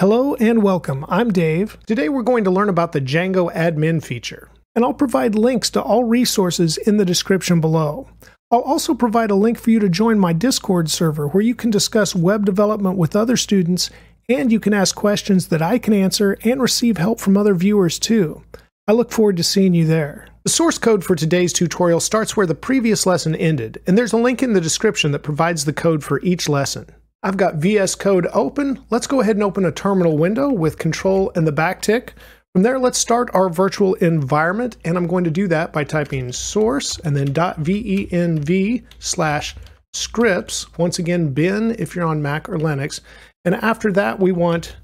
Hello and welcome. I'm Dave. Today we're going to learn about the Django Admin feature, and I'll provide links to all resources in the description below. I'll also provide a link for you to join my Discord server where you can discuss web development with other students, and you can ask questions that I can answer and receive help from other viewers too. I look forward to seeing you there. The source code for today's tutorial starts where the previous lesson ended, and there's a link in the description that provides the code for each lesson. I've got VS Code open. Let's go ahead and open a terminal window with Control and the backtick. From there, let's start our virtual environment, and I'm going to do that by typing source and then .venv/scripts. Once again, bin if you're on Mac or Linux. And after that, we want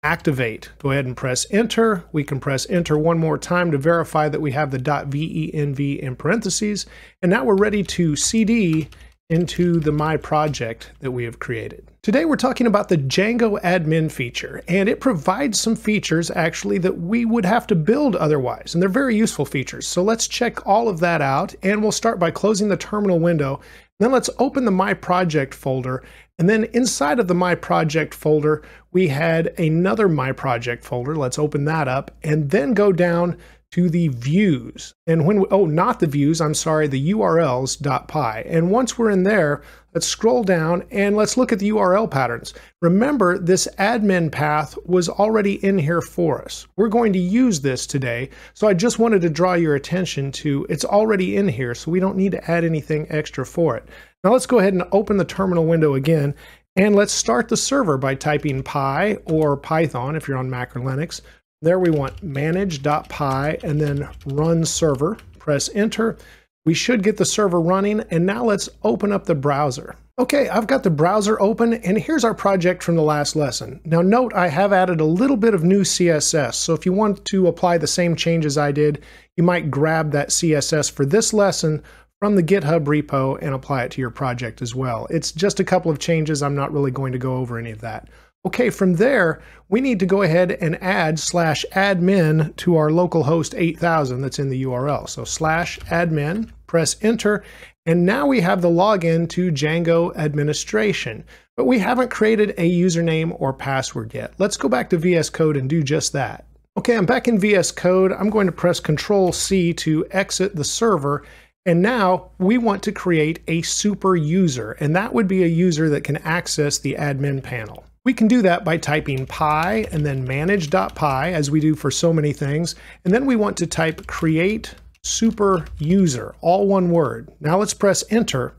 activate. Go ahead and press enter. We can press enter one more time to verify that we have the .venv in parentheses. And now we're ready to CD into the My project that we have created. Today we're talking about the Django Admin feature, and it provides some features actually that we would have to build otherwise, and they're very useful features. So let's check all of that out, and we'll start by closing the terminal window. Then let's open the My project folder, and then inside of the My project folder we had another My project folder. Let's open that up and then go down to the views, and not the views, I'm sorry, the URLs.py. And once we're in there, let's scroll down and let's look at the URL patterns. Remember, this admin path was already in here for us. We're going to use this today, so I just wanted to draw your attention to it's already in here, so we don't need to add anything extra for it. Now let's go ahead and open the terminal window again, and let's start the server by typing py or Python if you're on Mac or Linux. There we want manage.py and then run server. Press enter. We should get the server running, and now let's open up the browser. Okay, I've got the browser open, and here's our project from the last lesson. Now note I have added a little bit of new CSS, so if you want to apply the same changes I did, you might grab that CSS for this lesson from the GitHub repo and apply it to your project as well. It's just a couple of changes. I'm not really going to go over any of that. Okay, from there, we need to go ahead and add /admin to our localhost 8000 that's in the URL. So /admin, press enter, and now we have the login to Django administration. But we haven't created a username or password yet. Let's go back to VS Code and do just that. Okay, I'm back in VS Code. I'm going to press Control-C to exit the server. And now we want to create a super user, and that would be a user that can access the admin panel. We can do that by typing py and then manage.py, as we do for so many things. And then we want to type create super user, all one word. Now let's press enter.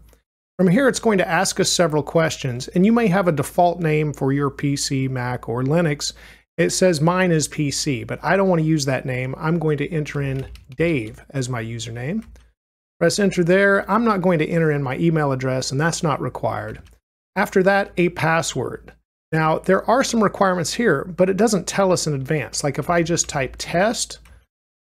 From here, it's going to ask us several questions, and you may have a default name for your PC, Mac, or Linux. It says mine is PC, but I don't want to use that name. I'm going to enter in Dave as my username. Press enter there. I'm not going to enter in my email address, and that's not required. After that, a password. Now, there are some requirements here, but it doesn't tell us in advance. Like if I just type test,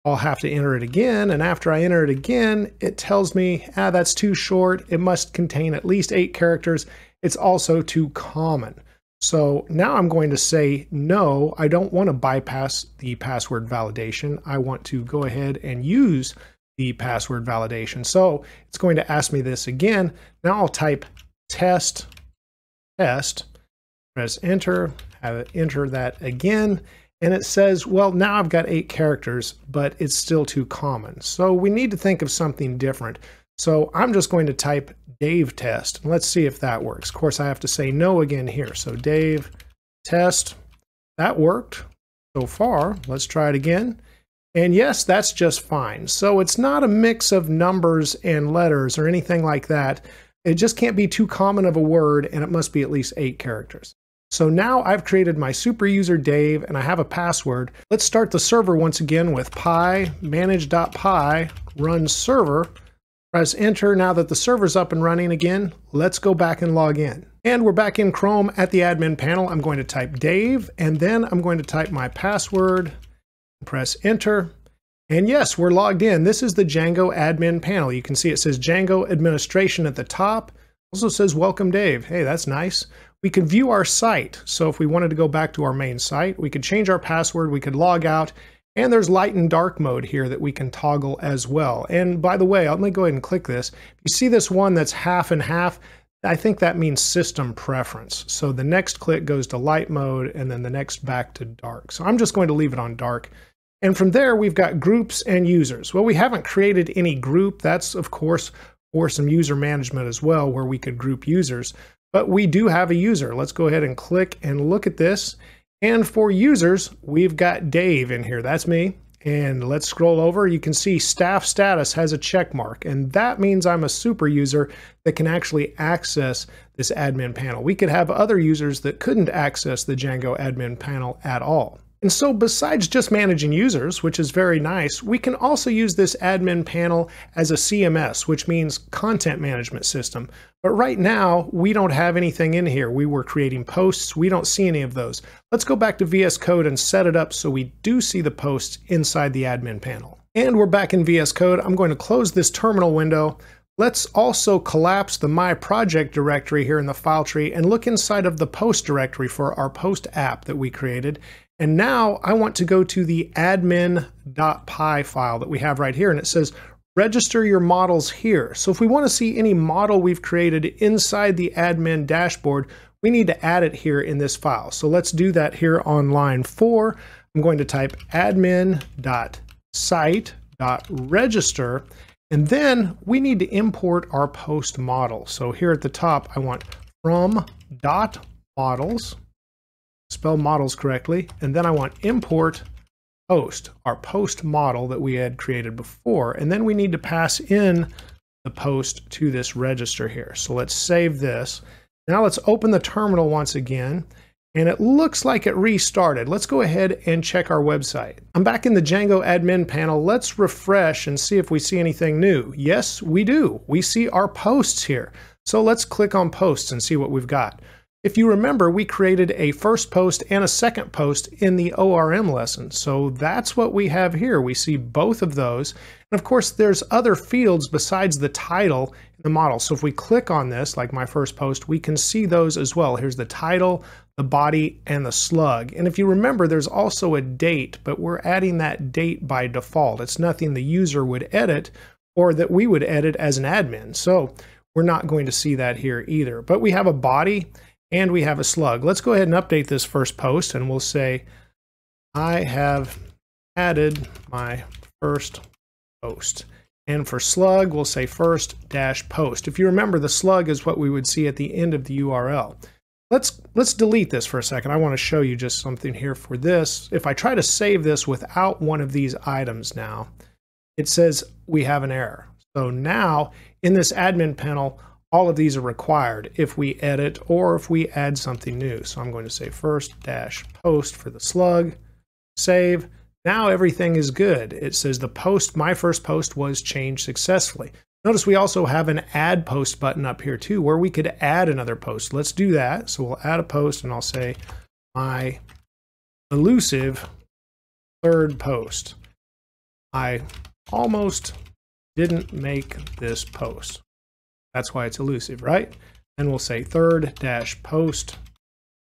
I'll have to enter it again, and after I enter it again, it tells me, that's too short. It must contain at least 8 characters. It's also too common. So now I'm going to say, no, I don't want to bypass the password validation. I want to go ahead and use the password validation. So it's going to ask me this again. Now I'll type test, press enter, have it enter that again, and it says, well, now I've got 8 characters, but it's still too common. So we need to think of something different. So I'm just going to type Dave test. Let's see if that works. Of course, I have to say no again here. So Dave test, that worked so far. Let's try it again. And yes, that's just fine. So it's not a mix of numbers and letters or anything like that. It just can't be too common of a word, and it must be at least 8 characters. So now I've created my super user Dave, and I have a password. Let's start the server once again with py manage.py run server. Press enter. Now that the server's up and running again, let's go back and log in. And we're back in Chrome at the admin panel. I'm going to type Dave, and then I'm going to type my password. Press enter. And yes, we're logged in. This is the Django admin panel. You can see it says Django administration at the top. Also says welcome Dave. Hey, that's nice. We can view our site. So if we wanted to go back to our main site, we could change our password, we could log out, and there's light and dark mode here that we can toggle as well. And by the way, let me go ahead and click this. You see this one that's half and half? I think that means system preference. So the next click goes to light mode and then the next back to dark. So I'm just going to leave it on dark. And from there, we've got groups and users. Well, we haven't created any group. That's, of course, for some user management as well, where we could group users. But we do have a user. Let's go ahead and click and look at this. And for users, we've got Dave in here. That's me. And let's scroll over. You can see staff status has a check mark, and that means I'm a super user that can actually access this admin panel. We could have other users that couldn't access the Django admin panel at all. And so besides just managing users, which is very nice, we can also use this admin panel as a CMS, which means content management system. But right now, we don't have anything in here. We were creating posts. We don't see any of those. Let's go back to VS Code and set it up so we do see the posts inside the admin panel. And we're back in VS Code. I'm going to close this terminal window. Let's also collapse the My Project directory here in the file tree and look inside of the post directory for our post app that we created. And now I want to go to the admin.py file that we have right here, and it says register your models here. So if we want to see any model we've created inside the admin dashboard, we need to add it here in this file. So let's do that here on line 4. I'm going to type admin.site.register, and then we need to import our post model. So here at the top, I want from.models. Spell models correctly, and then I want import post, our post model that we had created before, and then we need to pass in the post to this register here. So let's save this. Now let's open the terminal once again, and it looks like it restarted. Let's go ahead and check our website. I'm back in the Django admin panel. Let's refresh and see if we see anything new. Yes, we do. We see our posts here. So let's click on posts and see what we've got. If you remember, we created a first post and a second post in the ORM lesson. So that's what we have here. We see both of those. And of course, there's other fields besides the title in the model. So if we click on this, like my first post, we can see those as well. Here's the title, the body, and the slug. And if you remember, there's also a date, but we're adding that date by default. It's nothing the user would edit or that we would edit as an admin. So we're not going to see that here either. But we have a body and we have a slug. Let's go ahead and update this first post, and we'll say, I have added my first post. And for slug, we'll say first-post. If you remember, the slug is what we would see at the end of the URL. Let's delete this for a second. I want to show you just something here for this. If I try to save this without one of these items now, it says we have an error. So now, in this admin panel, all of these are required if we edit or if we add something new. So I'm going to say first-post for the slug, save. Now everything is good. It says the post, my first post, was changed successfully. Notice we also have an add post button up here too, where we could add another post. Let's do that. So we'll add a post, and I'll say my elusive third post. I almost didn't make this post. That's why it's elusive, right? Then we'll say third-post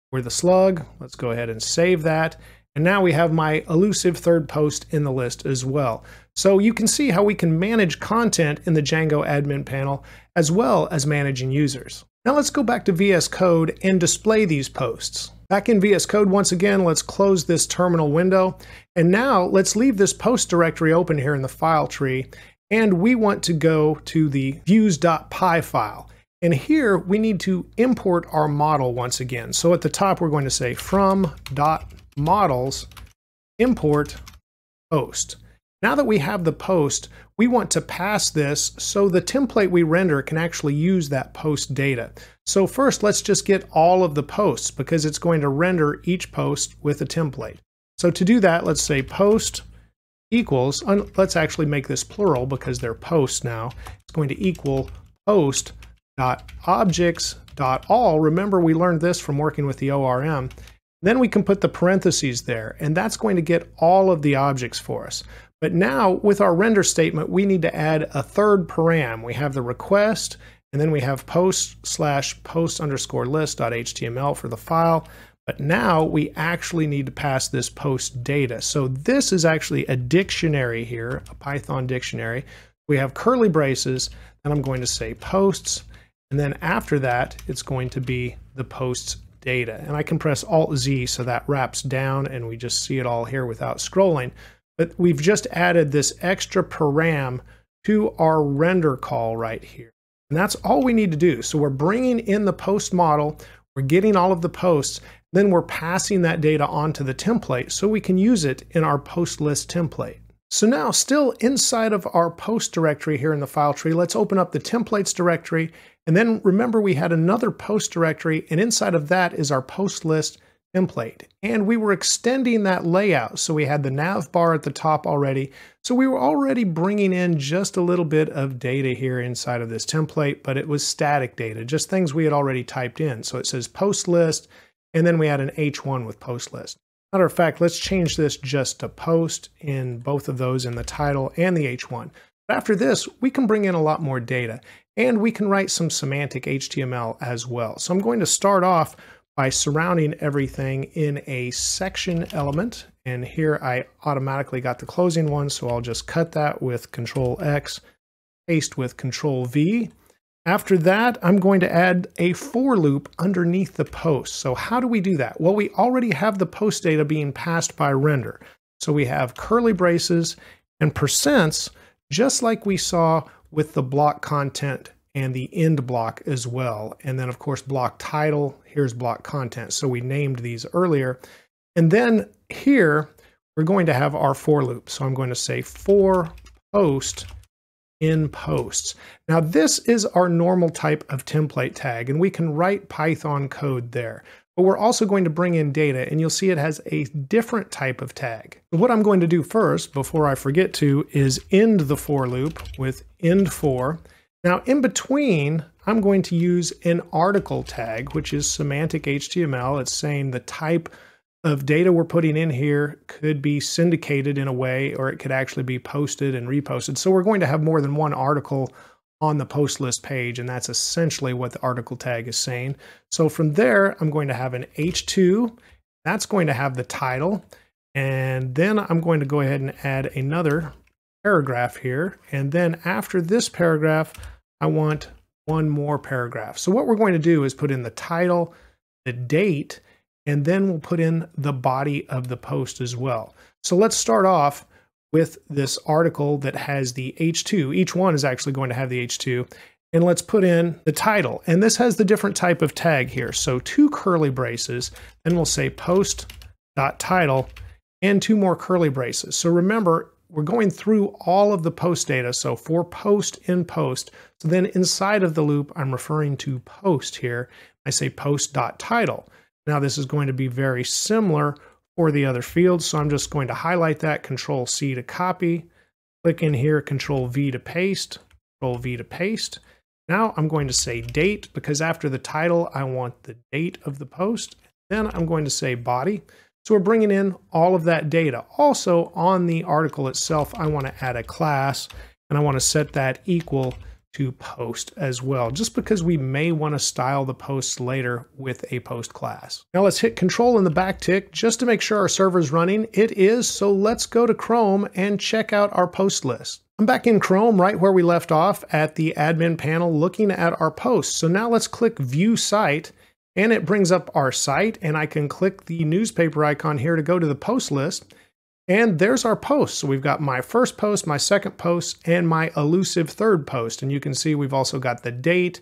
for the slug. Let's go ahead and save that. And now we have my elusive third post in the list as well. So you can see how we can manage content in the Django admin panel as well as managing users. Now let's go back to VS Code and display these posts. Back in VS Code once again, let's close this terminal window. And now let's leave this post directory open here in the file tree. And we want to go to the views.py file. And here we need to import our model once again. So at the top, we're going to say from.models import post. Now that we have the post, we want to pass this so the template we render can actually use that post data. So first, let's just get all of the posts because it's going to render each post with a template. So to do that, let's say post equals, let's actually make this plural because they're posts now. It's going to equal post.objects.all. Remember, we learned this from working with the ORM. Then we can put the parentheses there, and that's going to get all of the objects for us. But now with our render statement, we need to add a third param. We have the request, and then we have post/post_list.html for the file. But now we actually need to pass this post data. So this is actually a dictionary here, a Python dictionary. We have curly braces, and I'm going to say posts, And then after that, it's going to be the post's data. And I can press Alt-Z so that wraps down and we just see it all here without scrolling. But we've just added this extra param to our render call right here. And that's all we need to do. So we're bringing in the post model, we're getting all of the posts, then we're passing that data onto the template so we can use it in our post list template. So now, still inside of our post directory here in the file tree, let's open up the templates directory. And then remember we had another post directory, and inside of that is our post list template. And we were extending that layout. So we had the nav bar at the top already. So we were already bringing in just a little bit of data here inside of this template, but it was static data, just things we had already typed in. So it says post list, and then we had an H1 with post list. Matter of fact, let's change this just to post in both of those, in the title and the H1. But after this, we can bring in a lot more data, and we can write some semantic HTML as well. So I'm going to start off by surrounding everything in a section element. And here I automatically got the closing one, so I'll just cut that with Control X, paste with Control V. After that, I'm going to add a for loop underneath the post. So how do we do that? Well, we already have the post data being passed by render. So we have curly braces and percents, just like we saw with the block content and the end block as well. And then of course, block title, here's block content. So we named these earlier. And then here, we're going to have our for loop. So I'm going to say for post in posts. Now this is our normal type of template tag, and we can write Python code there. But we're also going to bring in data, and you'll see it has a different type of tag. What I'm going to do first, before I forget to, is end the for loop with end for. Now in between, I'm going to use an article tag, which is semantic HTML. It's saying the type of data we're putting in here could be syndicated in a way, or it could actually be posted and reposted. So we're going to have more than one article on the post list page, and that's essentially what the article tag is saying. So from there, I'm going to have an H2, that's going to have the title, and then I'm going to go ahead and add another paragraph here. And then after this paragraph, I want one more paragraph. So what we're going to do is put in the title, the date, and then we'll put in the body of the post as well. So let's start off with this article that has the H2. Each one is actually going to have the H2. And let's put in the title. And this has the different type of tag here. So 2 curly braces, then we'll say post.title, and 2 more curly braces. So remember, we're going through all of the post data. So for post in post. So then inside of the loop, I'm referring to post here. I say post.title. Now this is going to be very similar for the other fields, so I'm just going to highlight that, Control C to copy, click in here, Control V to paste, Control V to paste. Now I'm going to say date, because after the title, I want the date of the post. Then I'm going to say body. So we're bringing in all of that data. Also on the article itself, I want to add a class, and I want to set that equal to post as well, just because we may want to style the posts later with a post class. Now let's hit Control in the back tick just to make sure our server's running. It is, so let's go to Chrome and check out our post list. I'm back in Chrome right where we left off at the admin panel looking at our posts. So now let's click View Site, and it brings up our site, and I can click the newspaper icon here to go to the post list. And there's our posts. So we've got my first post, my second post, and my elusive third post. And you can see we've also got the date,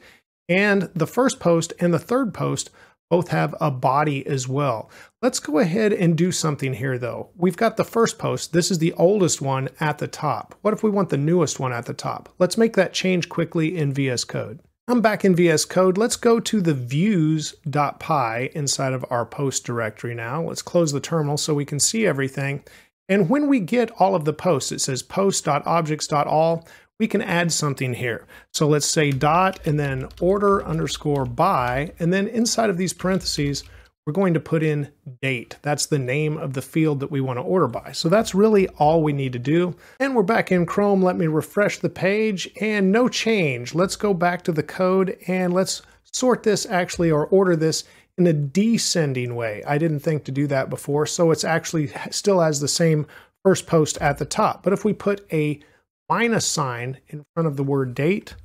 and the first post and the third post both have a body as well. Let's go ahead and do something here though. We've got the first post. This is the oldest one at the top. What if we want the newest one at the top? Let's make that change quickly in VS Code. I'm back in VS Code. Let's go to the views.py inside of our post directory now. Let's close the terminal so we can see everything. And when we get all of the posts, it says post.objects.all, we can add something here. So let's say dot and then order underscore by, and then inside of these parentheses, we're going to put in date. That's the name of the field that we want to order by. So that's really all we need to do. And we're back in Chrome. Let me refresh the page, and no change. Let's go back to the code and let's sort this actually, or order this in a descending way. I didn't think to do that before, so it's actually still has the same first post at the top. But if we put a minus sign in front of the word date,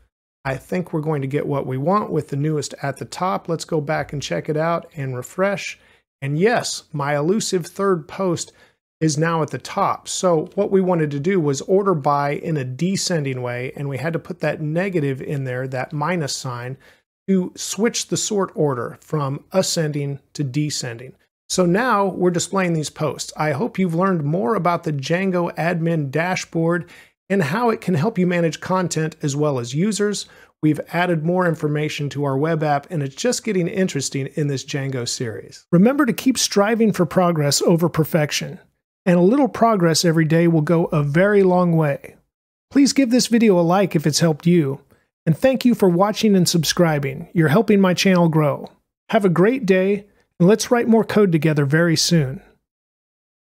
I think we're going to get what we want with the newest at the top. Let's go back and check it out and refresh. And yes, my elusive third post is now at the top. So what we wanted to do was order by in a descending way, and we had to put that negative in there, that minus sign, to switch the sort order from ascending to descending. So now we're displaying these posts. I hope you've learned more about the Django Admin dashboard and how it can help you manage content as well as users. We've added more information to our web app, and it's just getting interesting in this Django series. Remember to keep striving for progress over perfection, and a little progress every day will go a very long way. Please give this video a like if it's helped you, and thank you for watching and subscribing. You're helping my channel grow. Have a great day, and let's write more code together very soon.